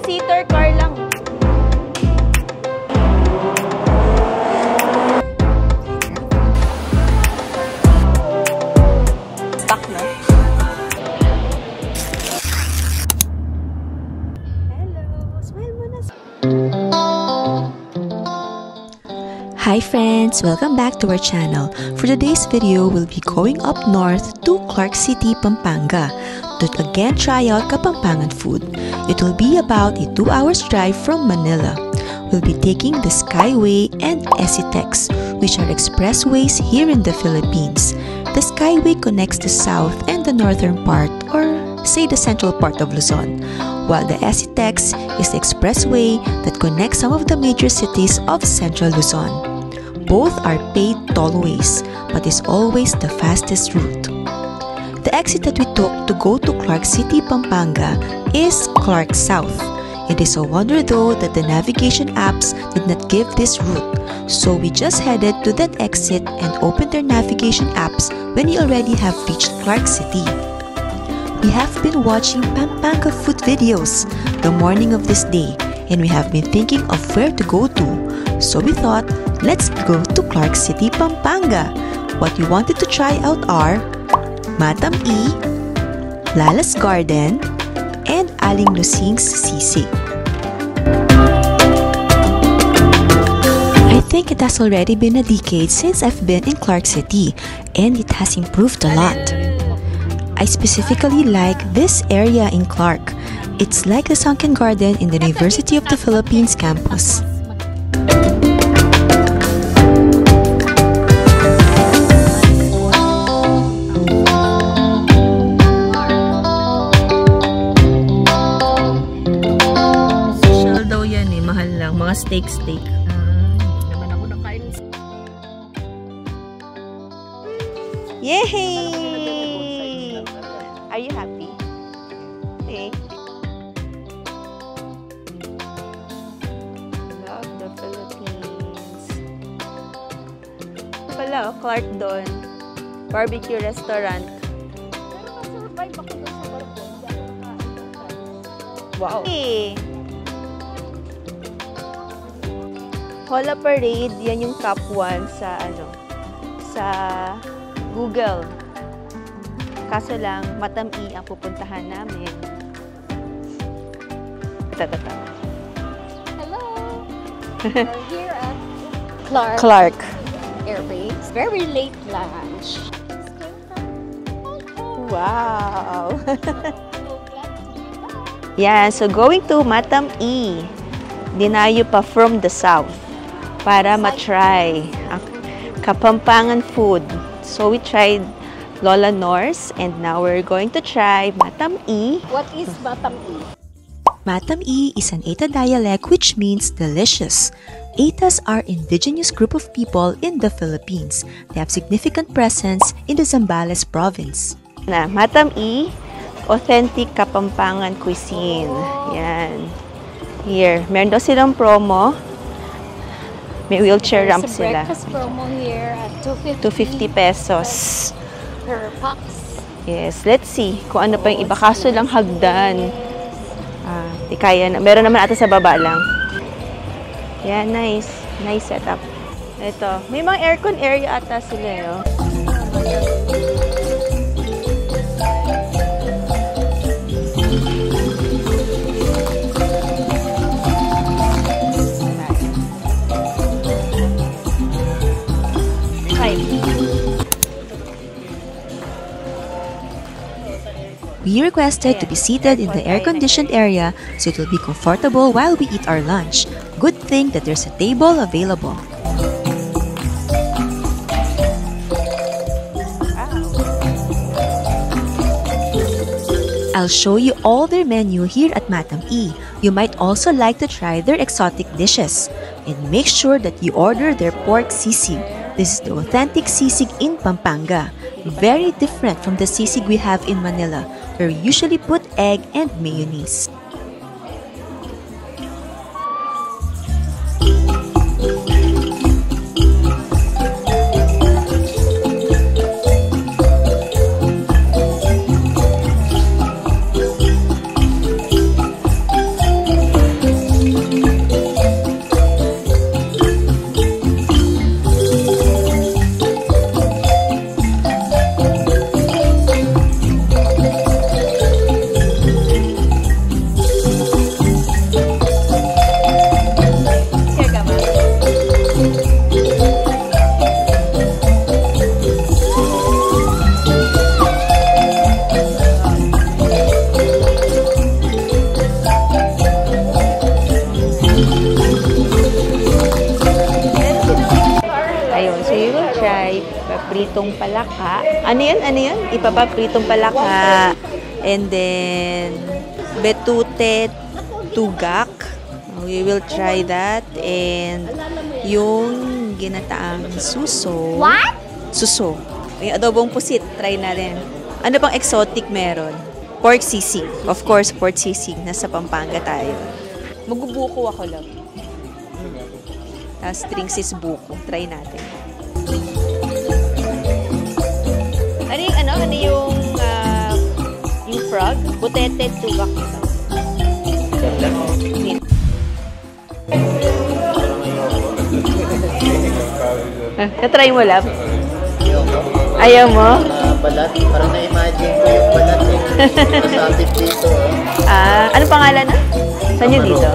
Seater car lang. Stuck na. Hello! Smile mo na. Hi friends! Welcome back to our channel. For today's video, we'll be going up north to Clark City, Pampanga to again try out Kapampangan food. It will be about a 2 hours drive from Manila. We'll be taking the Skyway and SCTEX, which are expressways here in the Philippines. The Skyway connects the south and the northern part, or say the central part of Luzon, while the SCTEX is the expressway that connects some of the major cities of central Luzon. Both are paid tollways, but is always the fastest route. The exit that we took to go to Clark City, Pampanga is Clark South. It is a wonder though that the navigation apps did not give this route, so we just headed to that exit and opened their navigation apps when we already have reached Clark City. We have been watching Pampanga food videos the morning of this day, and we have been thinking of where to go to, so we thought, let's go to Clark City, Pampanga. What we wanted to try out are Matam E, Lala's Garden, and Aling Lusing's Sisig. I think it has already been a decade since I've been in Clark City, and it has improved a lot. I specifically like this area in Clark. It's like the sunken garden in the University of the Philippines campus. Steak. Naman ako nakain. Yay! Are you happy? Okay. Love the Philippines. Pala, Clark doon. Barbecue restaurant. Pero na-survive ako doon sa balkon. Hindi ako nakain. Wow. Hey. Hola Parade, yan yung top 1 sa sa Google. Kaso lang, Matam E ang pupuntahan namin. Hello! We're here at Clark Air Base. Very late lunch. Wow! Yeah, so going to Matam E. Dinayo pa from the south para matry ang Kapampangan food. So we tried Lola Nor's and now we're going to try Matam E. What is Matam E? Matam E is an Eta dialect which means delicious. Etas are indigenous group of people in the Philippines. They have significant presence in the Zambales province. Matam E, authentic Kapampangan cuisine. Yan. Here, meron daw silang promo. May wheelchair ramp sila. Breakfast promo here at 250 pesos. Per box. Yes, let's see kung ano pa yung iba. Kaso lang hagdan. Di kaya na. Meron naman ata sa baba lang. Yeah, nice. Nice setup. Ito, may mga aircon area ata sila. We requested to be seated in the air-conditioned area so it will be comfortable while we eat our lunch. Good thing that there's a table available. I'll show you all their menu here at Matam E. You might also like to try their exotic dishes. And make sure that you order their pork sisig. This is the authentic sisig in Pampanga. Very different from the sisig we have in Manila, where we usually put egg and mayonnaise. Papritong palaka. Ano yan? Ano yan? Ipapapritong palaka. And then, betute tugak. We will try that. And yung ginataang suso. What? Suso. Yung adobong pusit. Try natin. Ano pang exotic meron? Pork sisig. Of course, pork sisig. Nasa Pampanga tayo. Magbubuko ako lang. Tapos drinks is buko. Try natin. Ano yung frog? Butete tugak. Na-try mo, Lab? Ayaw mo? Balat. Parang na-imagine ko yung balat nasabit dito. Ano pangalan na? Saan yun dito?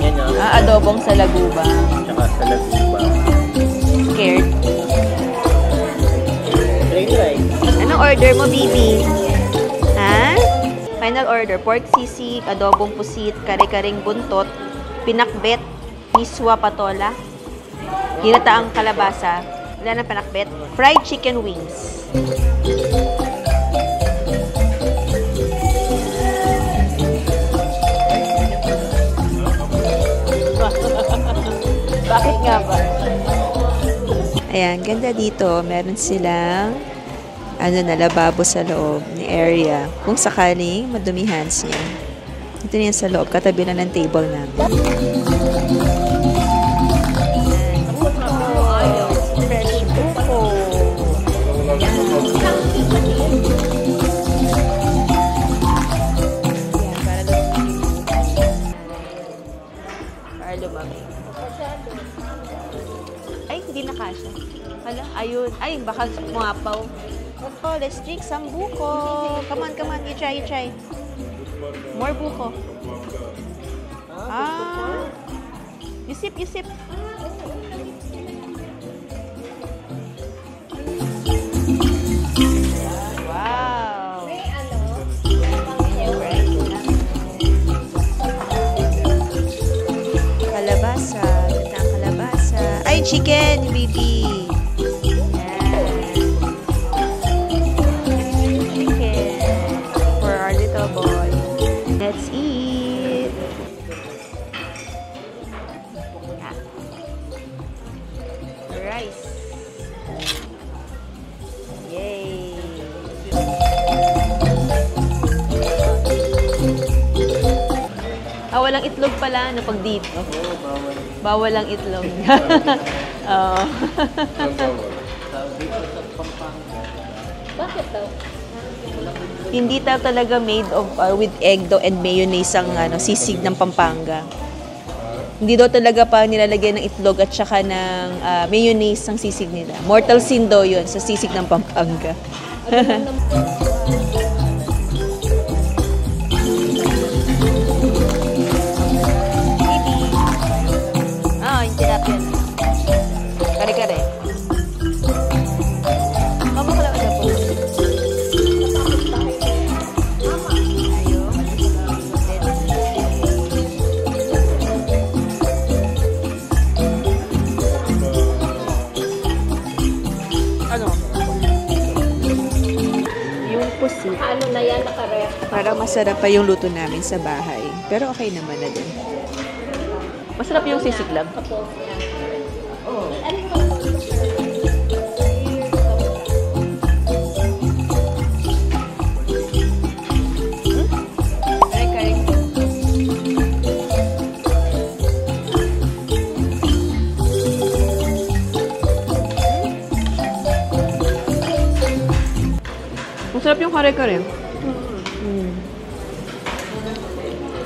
Yan o. Adobong sa lagubang. Tsaka sa lagubang. Scared? Try. Anong order mo, baby? Ha? Final order. Pork sisig, adobong pusit, kare-karing buntot, pinakbet, miswa patola, ginataang kalabasa, wala na pinakbet, fried chicken wings. Bakit nga ba? Ayan, ganda dito. Meron silang lababo sa loob ni area. Kung sakaling madumihan siya. Ito na yan sa loob. Katabi na ng table namin. Fresh buko. Para lumami. Ay, hindi na kasha. Hala, ayun. Ay, baka muapaw. Oh, let's drink some buko. Come on, you try. More buko. You sip. Wow. Kalabasa. Ay, chicken, baby. Let's eat. Rice. Yay. Walang itlog pala no pag dito. Bawal ang itlog. Oh. Bakit daw? Hindi talaga made of with egg daw and mayonnaise ang sisig ng Pampanga. Hindi daw talaga pa nilalagyan ng itlog at saka ng mayonnaise ang sisig nila. Mortal sin daw yun sa sisig ng Pampanga. Yung tilapia. Kare-kare. Mama ko lang po. Ano na yan, nakaref? Parang masarap pa yung luto namin sa bahay. Pero okay naman na din. Masarap yung sisig lang. Masarap yung kare-kare.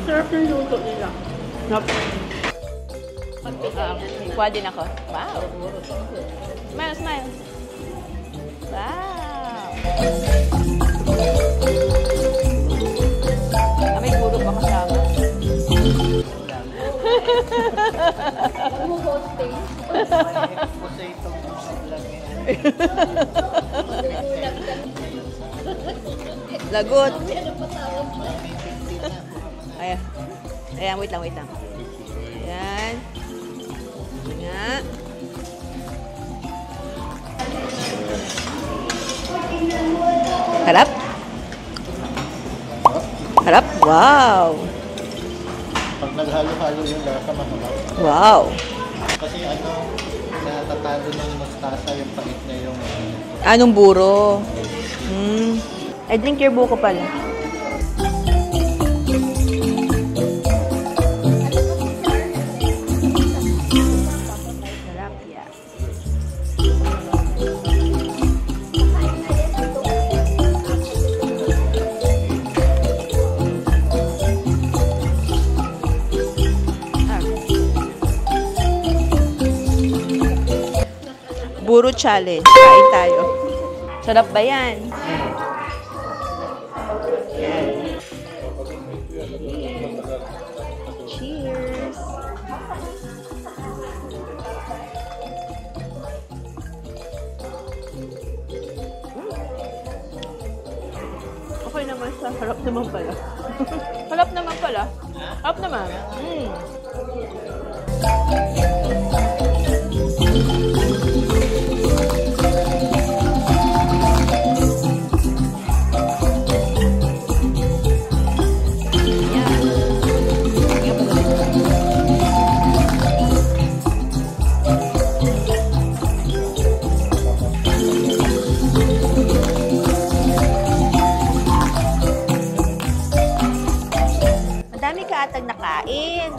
Sarap ng luto nila. Sarap. Kuha din ako. Wow! Smile, smile. Wow! May guro pa kasama. Hosting. Lagot. Ayan. Ayan, wait lang. Ayan. Nga. Harap. Harap. Wow. Pag naghalo-halo yung lasa, maharap. Wow. Kasi natatalo ng mustasa yung pait na yung... Anong buro? I drink your buko pala. Sarap, yeah. Buro challenge. Kain tayo. Sarap ba yan? Cheers! Okay naman siya. Harap naman pala. Harap naman pala. Harap naman. Madami ka atag nakain.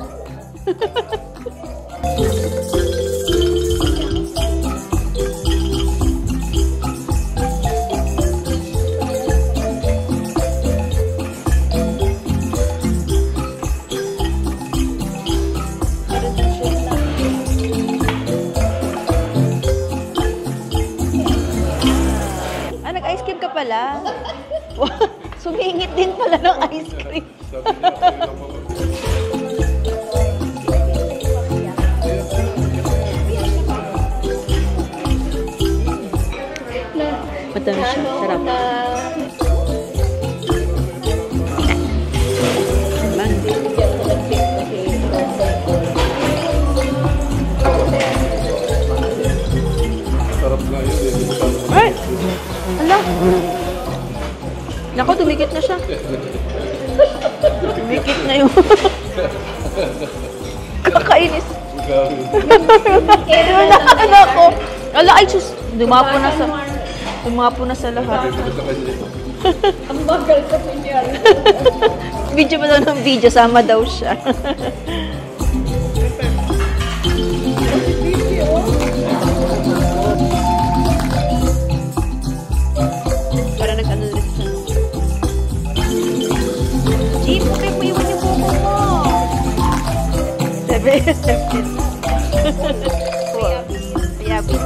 Nag-ice cream ka pala. Sumingit din pala ng ice cream. Matamis siya. Sarap. Sarap nga yun eh. Ay! Ala! Naku, dumikit na siya. Dumikit na yung... Kakainis. Anak ko. Ala, ay, sus. Dumapo na sa lahat. Ang bagal kasi niya. Video pa daw ng video. Sama daw siya. Para nag-ano ulit siya. Di mo kayo mo iwan yung buko mo. Sabi. Yabi.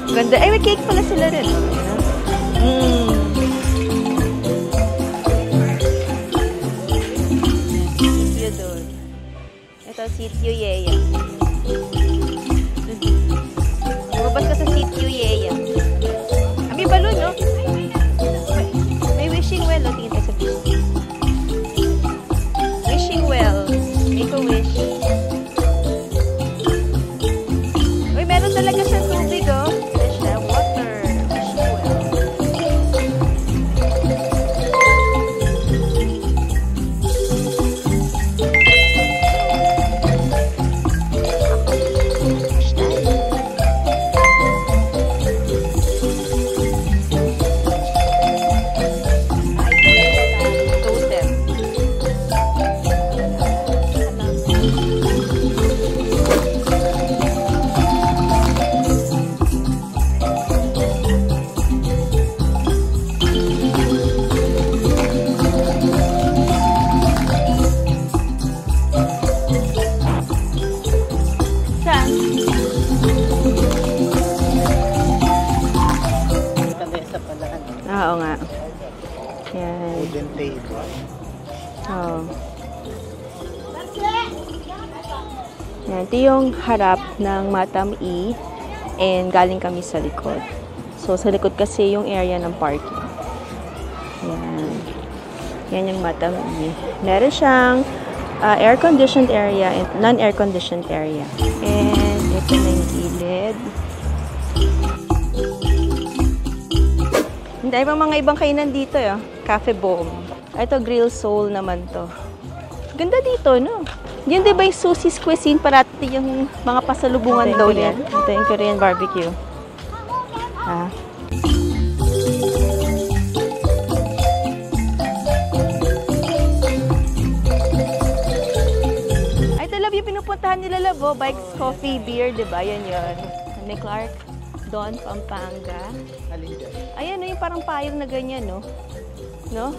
Ganda. Ay, may cake pala sila rin. Sitio doon. Ito, Sitio Yeya. Lumabas ka sa Sitio Yeya. May balon, no? May wishing well, no? Tingin tayo sa video. Wishing well. Make a wish. Uy, meron talaga siyang tubig, oh. Water. Wishing well. Yan. Wooden table. Oh. Yan. Ito yung harap ng Matam E. And galing kami sa likod. So, sa likod kasi yung area ng parking. Yan. Yan yung Matam E. Meron siyang air-conditioned area and non-air-conditioned area. And ito na yung gilid. Hindi pa mga ibang kainan dito. Cafe Bomb. Ito, Grill Soul naman to. Ganda dito, no? Yun, di ba yung Susie's Cuisine? Parati yung mga pasalubungan daw yan. Ito yung Korean barbecue. Ay, ito love yung pinupuntahan nila, love. Bikes, coffee, beer, di ba? Yan yun. May Clark, Don, Pampanga. Ayan, yung parang payong na ganyan, no? No?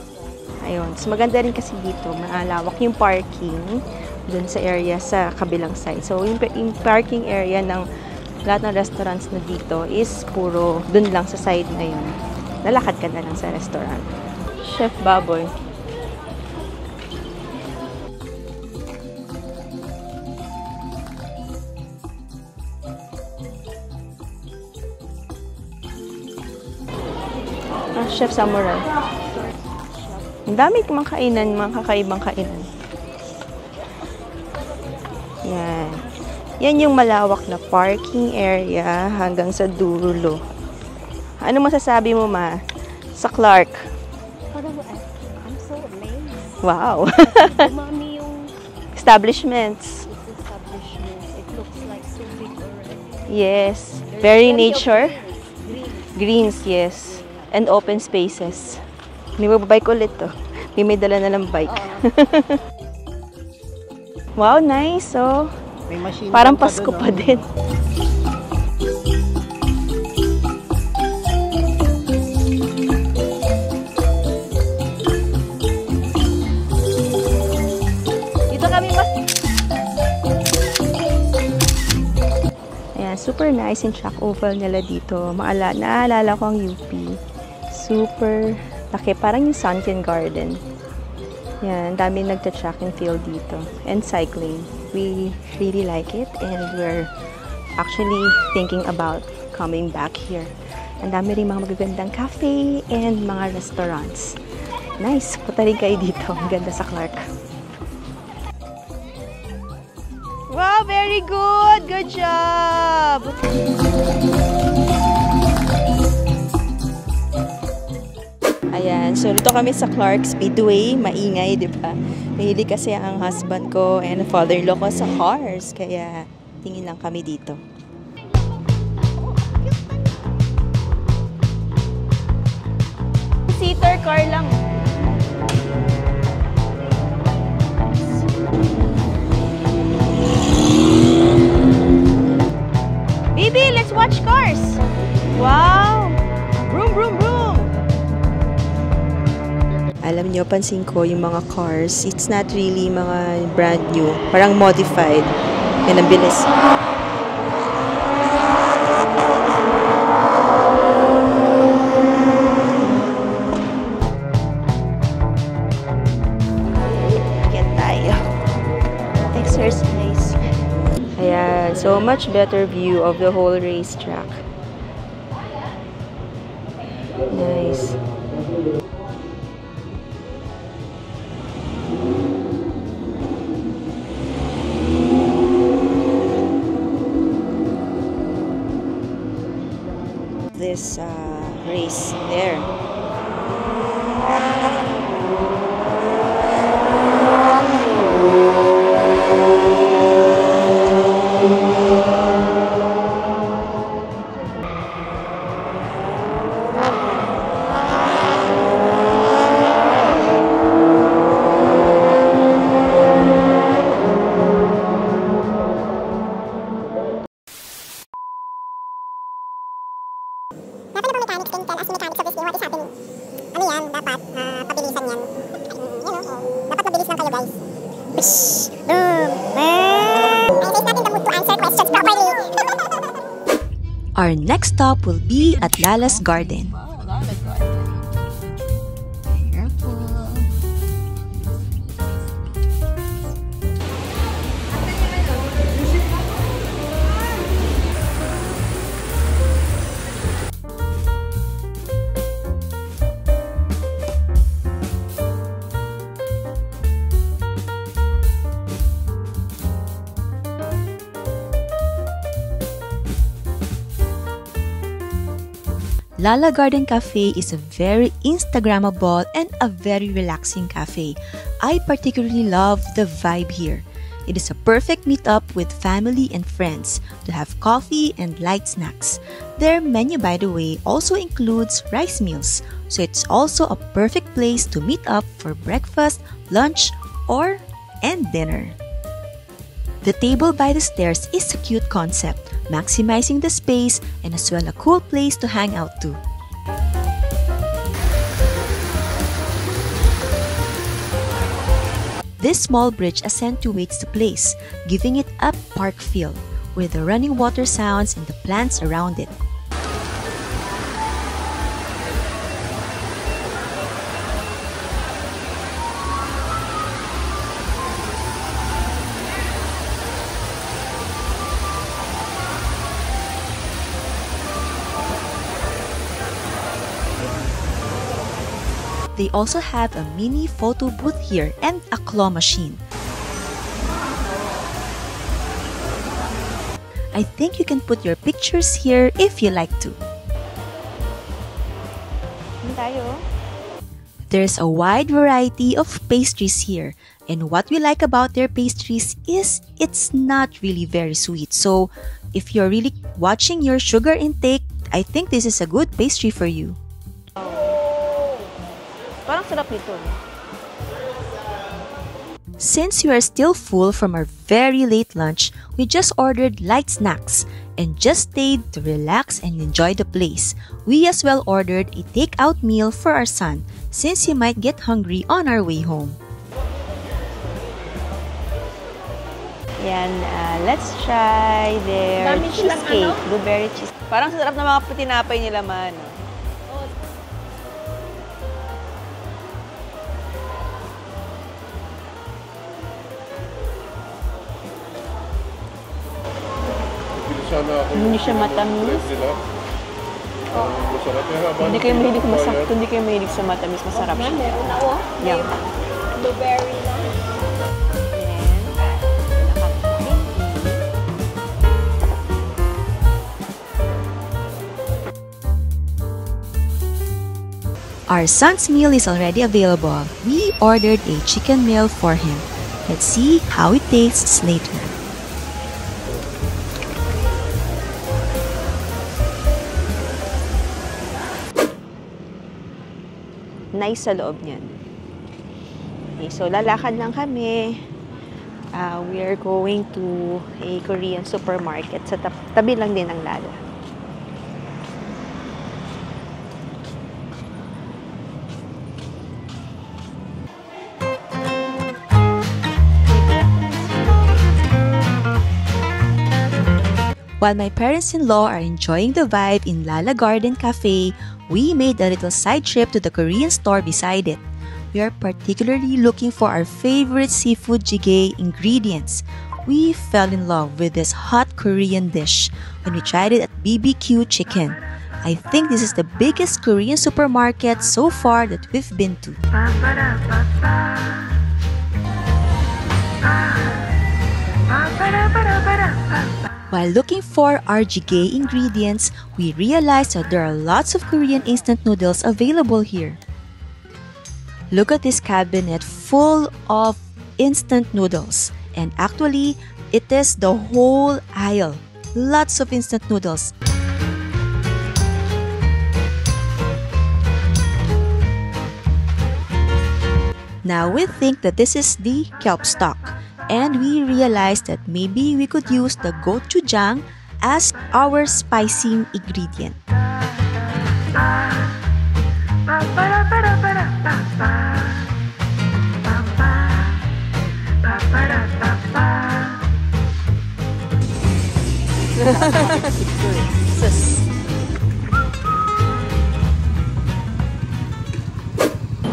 Ayun. So, maganda rin kasi dito. Malawak yung parking dun sa area sa kabilang side. So, yung parking area ng lahat ng restaurants na dito is puro dun lang sa side na yun. Lalakad ka na lang sa restaurant. Chef Baboy. Chef Samurai. Ang dami mga kainan, mga kakaibang kainan. Yan. Yan yung malawak na parking area hanggang sa dulo. Ano masasabi mo, Ma? Sa Clark? I'm so amazed. Wow. Mami yung Establishments. establishment. It looks like so big already. Yes. Very nature. Green. Greens, yes. And open spaces. May magbabike ulit to. May dala na ng bike. Wow, nice. So, May machine parang gun pa Pasko dun, pa din. Dito kami Ayan, super nice yung track oval nila dito. Naalala ko ang UP. Super laki. Parang yung Sunken Garden. Yan, dami nagta-track and field dito. And cycling. We really like it and we're actually thinking about coming back here. Ang dami rin mga magagandang cafe and mga restaurants. Nice. Punta rin kayo dito. Ang ganda sa Clark. Wow, very good! Good job! Ayan, so dito kami sa Clark Speedway, maingay, di ba? Mahilig kasi ang husband ko and father-in-law ko sa cars, kaya tingin lang kami dito. Seater car lang. Baby, let's watch cars! Wow! Vroom, vroom, vroom! Alam nyo, pansin ko yung mga cars, it's not really mga brand new. Parang modified. Yan ang bilis. Get tayo. Exercise. Ayan, so much better view of the whole racetrack. Nice. This race there. Our next stop will be at Lala's Garden. Careful. Lala Garden Cafe is a very Instagrammable and a very relaxing cafe. I particularly love the vibe here. It is a perfect meetup with family and friends to have coffee and light snacks. Their menu, by the way, also includes rice meals, so it's also a perfect place to meet up for breakfast, lunch, and dinner. The table by the stairs is a cute concept, maximizing the space and as well a cool place to hang out too. This small bridge accentuates the place, giving it a park feel, with the running water sounds and the plants around it. They also have a mini photo booth here and a claw machine. I think you can put your pictures here if you like to. There's a wide variety of pastries here, and what we like about their pastries is it's not really very sweet. So if you're really watching your sugar intake, I think this is a good pastry for you. Parang sarap nito. Since we are still full from our very late lunch, we just ordered light snacks and just stayed to relax and enjoy the place. We as well ordered a takeout meal for our son since he might get hungry on our way home. Yan, let's try their Dami silang cheesecake, ano? blueberry cheesecake. Parang sarap na mga tinapay nila, man. Hindi siya matamis. Hindi kayo mahilig masakto, hindi kayo mahilig sa matamis, masarap siya. Meron na, oh. Yan. Blueberry na. Our son's meal is already available. We ordered a chicken meal for him. Let's see how it tastes later. Nice sa loob niyan. Okay, so lalakad lang kami. We are going to a Korean supermarket sa tabi lang din ng Lala. While my parents-in-law are enjoying the vibe in Lala Garden Cafe, we made a little side trip to the Korean store beside it. We are particularly looking for our favorite seafood jjigae ingredients. We fell in love with this hot Korean dish when we tried it at BBQ Chicken. I think this is the biggest Korean supermarket so far that we've been to. While looking for our jjigae ingredients, we realized that there are lots of Korean instant noodles available here. Look at this cabinet full of instant noodles, and actually, it is the whole aisle. Lots of instant noodles. Now we think that this is the kelp stock, and we realized that maybe we could use the gochujang as our spicing ingredient.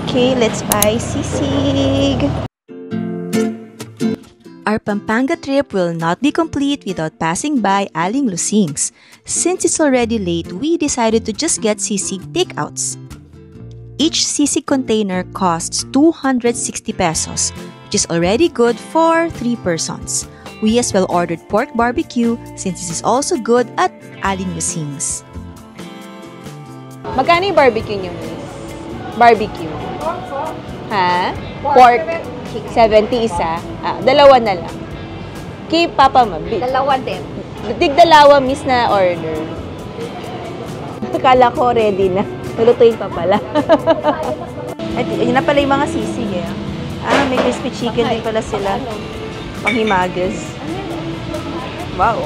Okay, let's buy sisig. Our Pampanga trip will not be complete without passing by Aling Lusing's. Since it's already late, we decided to just get sisig takeouts. Each sisig container costs 260 pesos, which is already good for 3 persons. We as well ordered pork barbecue since this is also good at Aling Lusing's. Magkano yung barbecue nyo, miss? Barbecue. Ha? Pork. 70 isa. Dalawa na lang. Kay Papa Ma. Dalawa din. Dalawa, miss, na order. Akala ko ready na. Nulutuin pa pala. At yun na pala yung mga sisig eh. May crispy chicken din pala sila. Panghimagas. Wow.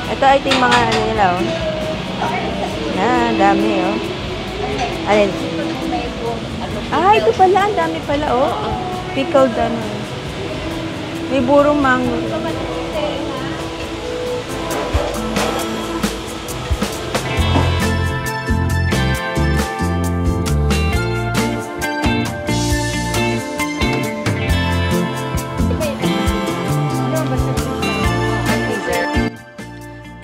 Ito ay yung mga ano nila oh. Dami oh. Alin? Ito pala. Ang dami pala oh. Pickled ano. May burong mango.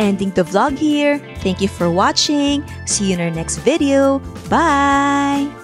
Ending the vlog here. Thank you for watching. See you in our next video. Bye!